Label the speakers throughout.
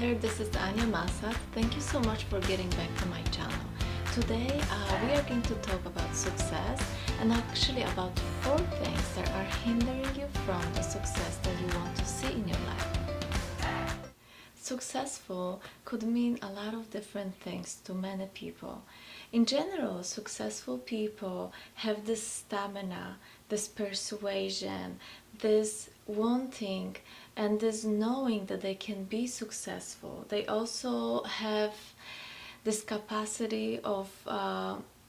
Speaker 1: there, this is Ania Massatt. Thank you so much for getting back to my channel. Today we are going to talk about success and actually about 4 things that are hindering you from the success that you want to see in your life. Successful could mean a lot of different things to many people. In general, successful people have this stamina, this persuasion, this wanting and this knowing that they can be successful. They also have this capacity of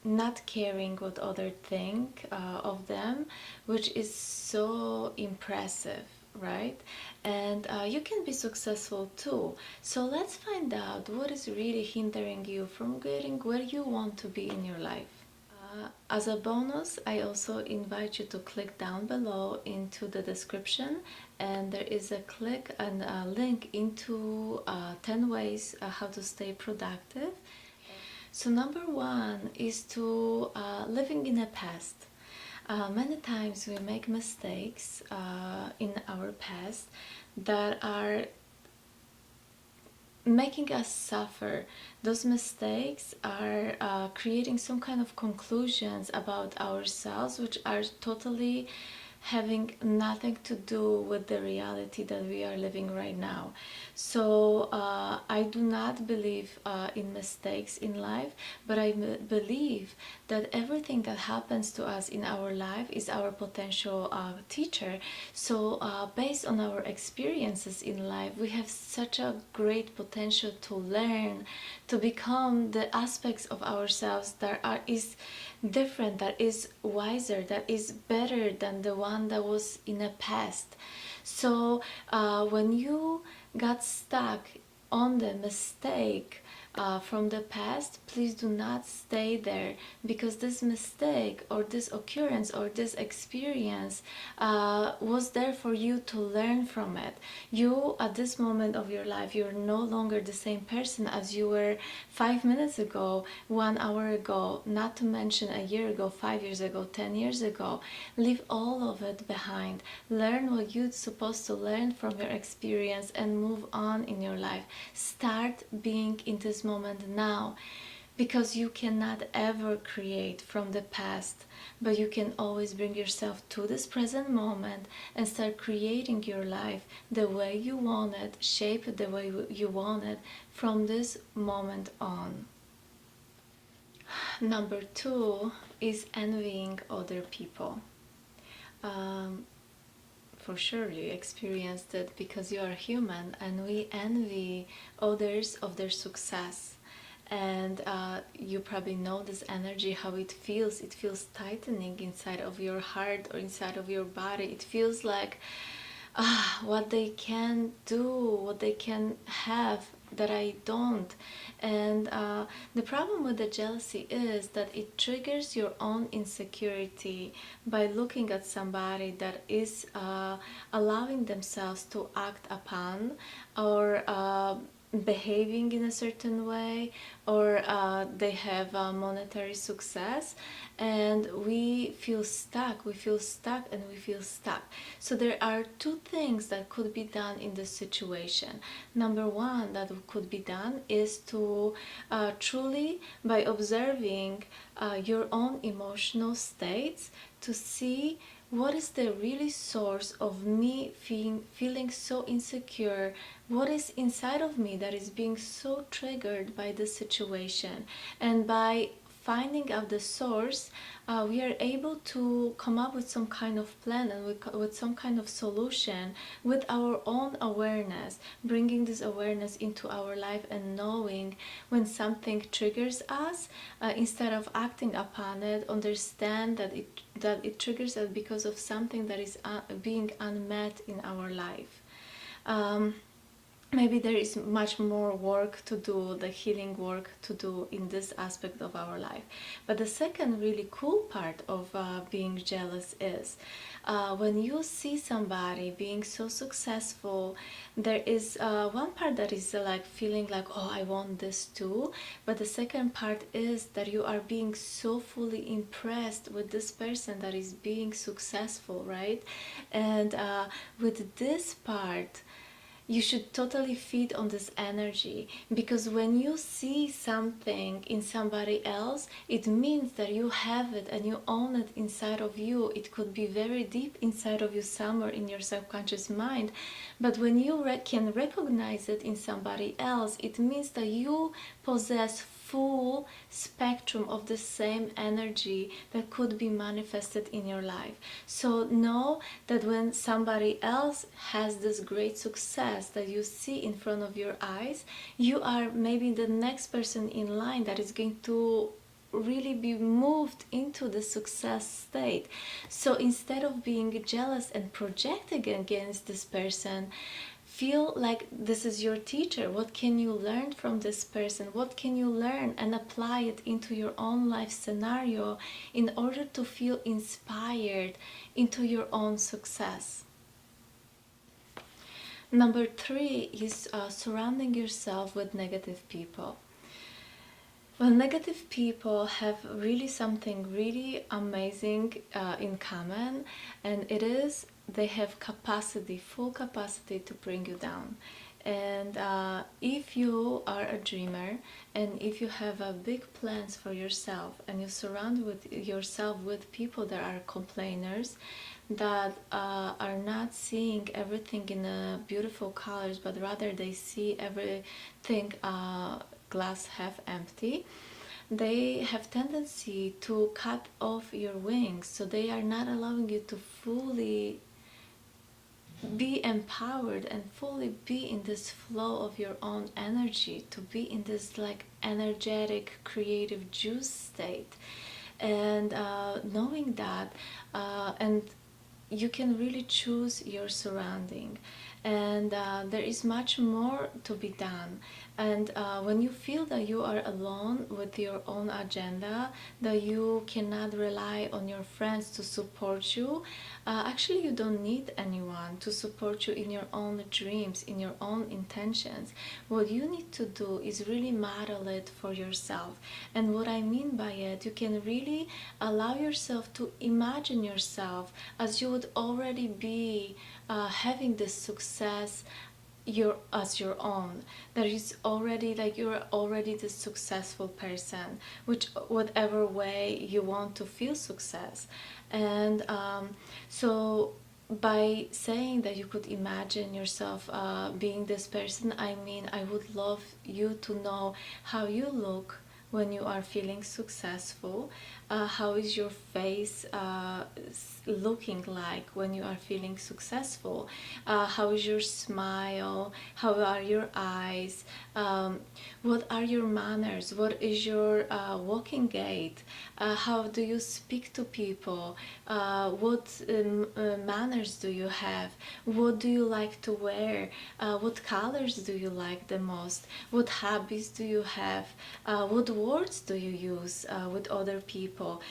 Speaker 1: not caring what others think of them, which is so impressive, right? And you can be successful too. So let's find out what is really hindering you from getting where you want to be in your life. As a bonus, I also invite you to click down below into the description, and there is a click and a link into 10 ways how to stay productive. So number 1 is to living in the past. Many times we make mistakes in our past that are making us suffer. Those mistakes are creating some kind of conclusions about ourselves which are totally having nothing to do with the reality that we are living right now. So I do not believe in mistakes in life, but I believe that everything that happens to us in our life is our potential teacher. So based on our experiences in life, we have such a great potential to learn, to become the aspects of ourselves that is different, that is wiser, that is better than the one that was in the past. So when you got stuck on the mistake from the past, please do not stay there, because this mistake or this occurrence or this experience was there for you to learn from it. You, at this moment of your life, you're no longer the same person as you were 5 minutes ago, 1 hour ago, not to mention a year ago, 5 years ago, 10 years ago. Leave all of it behind. Learn what you're supposed to learn from your experience and move on in your life. Start being in this moment now, because you cannot ever create from the past, but you can always bring yourself to this present moment and start creating your life the way you want it, shape it the way you want it from this moment on. Number 2 is envying other people. For sure you experienced it, because you are human and we envy others of their success. And you probably know this energy, how it feels. It feels tightening inside of your heart or inside of your body. It feels like what they can do, what they can have that I don't. And the problem with the jealousy is that it triggers your own insecurity by looking at somebody that is allowing themselves to act upon, or behaving in a certain way, or they have monetary success, and we feel stuck and we feel stuck. So there are 2 things that could be done in this situation. Number 1 that could be done is to truly, by observing your own emotional states, to see what is the really source of me feeling so insecure. What is inside of me that is being so triggered by this situation? And by finding out the source, we are able to come up with some kind of plan and with some kind of solution with our own awareness, bringing this awareness into our life and knowing when something triggers us, instead of acting upon it, understand that it triggers us because of something that is being unmet in our life. Maybe there is much more work to do, the healing work to do in this aspect of our life. But the second really cool part of being jealous is when you see somebody being so successful, there is one part that is like feeling like, oh, I want this too. But the second part is that you are being so fully impressed with this person that is being successful, right? And with this part, you should totally feed on this energy, because when you see something in somebody else, it means that you have it and you own it inside of you. It could be very deep inside of you, somewhere in your subconscious mind, but when you can recognize it in somebody else, it means that you possess full spectrum of the same energy that could be manifested in your life. So know that when somebody else has this great success that you see in front of your eyes, you are maybe the next person in line that is going to really be moved into the success state. So instead of being jealous and projecting against this person, feel like this is your teacher. What can you learn from this person? What can you learn and apply it into your own life scenario in order to feel inspired into your own success? Number 3 is surrounding yourself with negative people. Well, negative people have really something really amazing in common, and it is they have capacity, full capacity to bring you down. And if you are a dreamer, and if you have big plans for yourself, and you surround yourself with people that are complainers, that are not seeing everything in beautiful colors, but rather they see everything glass half empty, they have tendency to cut off your wings, so they are not allowing you to fully be empowered and fully be in this flow of your own energy, to be in this like energetic creative juice state. And knowing that, and you can really choose your surrounding, and there is much more to be done. And when you feel that you are alone with your own agenda, that you cannot rely on your friends to support you, actually you don't need anyone to support you in your own dreams, in your own intentions. What you need to do is really model it for yourself. And what I mean by it, you can really allow yourself to imagine yourself as you would already be having this success as your own. That is already like you're already the successful person, which whatever way you want to feel success. And so by saying that you could imagine yourself being this person, I mean, I would love you to know how you look when you are feeling successful. How is your face looking like when you are feeling successful? How is your smile? How are your eyes? What are your manners? What is your walking gait? How do you speak to people? What manners do you have? What do you like to wear? What colors do you like the most? What hobbies do you have? What words do you use with other people?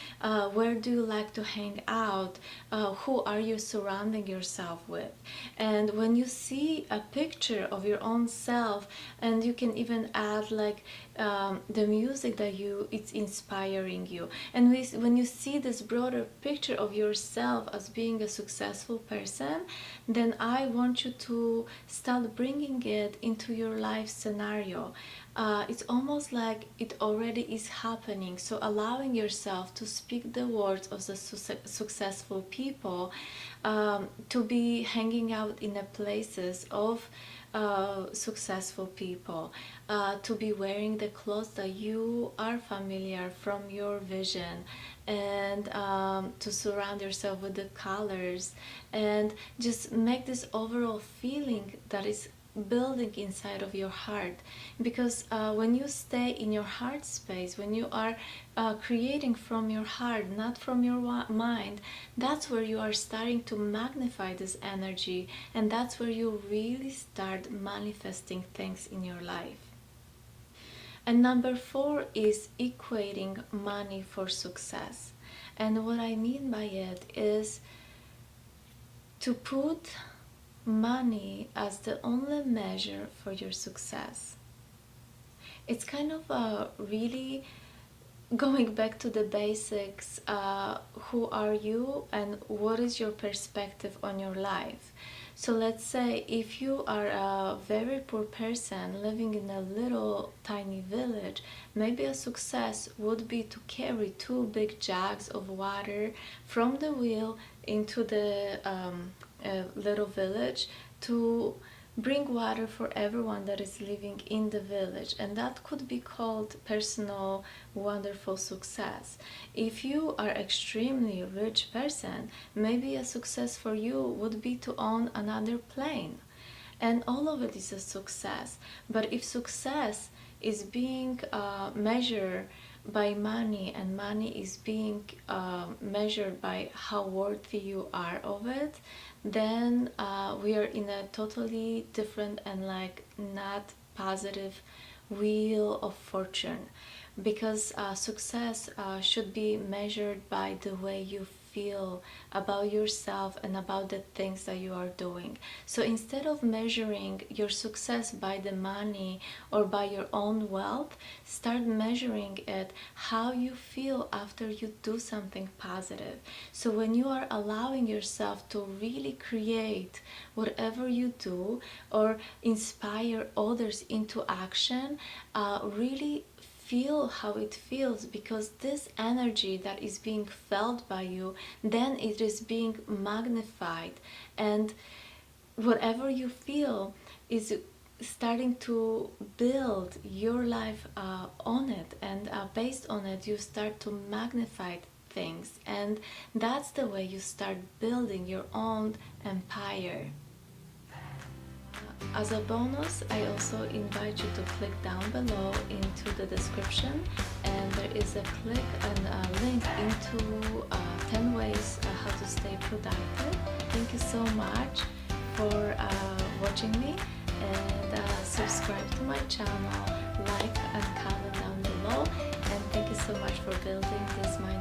Speaker 1: Where do you like to hang out? Who are you surrounding yourself with? And when you see a picture of your own self, and you can even add like the music that it's inspiring you, and when you see this broader picture of yourself as being a successful person, then I want you to start bringing it into your life scenario. It's almost like it already is happening. So allowing yourself to speak the words of the successful people, to be hanging out in the places of successful people, to be wearing the clothes that you are familiar from your vision, and to surround yourself with the colors, and just make this overall feeling that is building inside of your heart. Because when you stay in your heart space, when you are creating from your heart, not from your mind, that's where you are starting to magnify this energy, and that's where you really start manifesting things in your life. And number 4 is equating money for success. And what I mean by it is to put money as the only measure for your success. It's kind of really going back to the basics. Who are you and what is your perspective on your life? So let's say if you are a very poor person living in a little tiny village, maybe a success would be to carry 2 big jugs of water from the wheel into the little village to bring water for everyone that is living in the village, and that could be called personal wonderful success. If you are extremely rich person, maybe a success for you would be to own another plane, and all of it is a success. But if success is being measured by money, and money is being measured by how worthy you are of it, then we are in a totally different and like not positive wheel of fortune, because success should be measured by the way you feel about yourself and about the things that you are doing. So instead of measuring your success by the money or by your own wealth, start measuring it how you feel after you do something positive. So when you are allowing yourself to really create whatever you do or inspire others into action, really feel how it feels, because this energy that is being felt by you, then it is being magnified, and whatever you feel is starting to build your life on it, and based on it you start to magnify things, and that's the way you start building your own empire. As a bonus, I also invite you to click down below into the description, and there is a click and a link into 10 ways how to stay productive. Thank you so much for watching me, and subscribe to my channel, like and comment down below, and thank you so much for building this mindset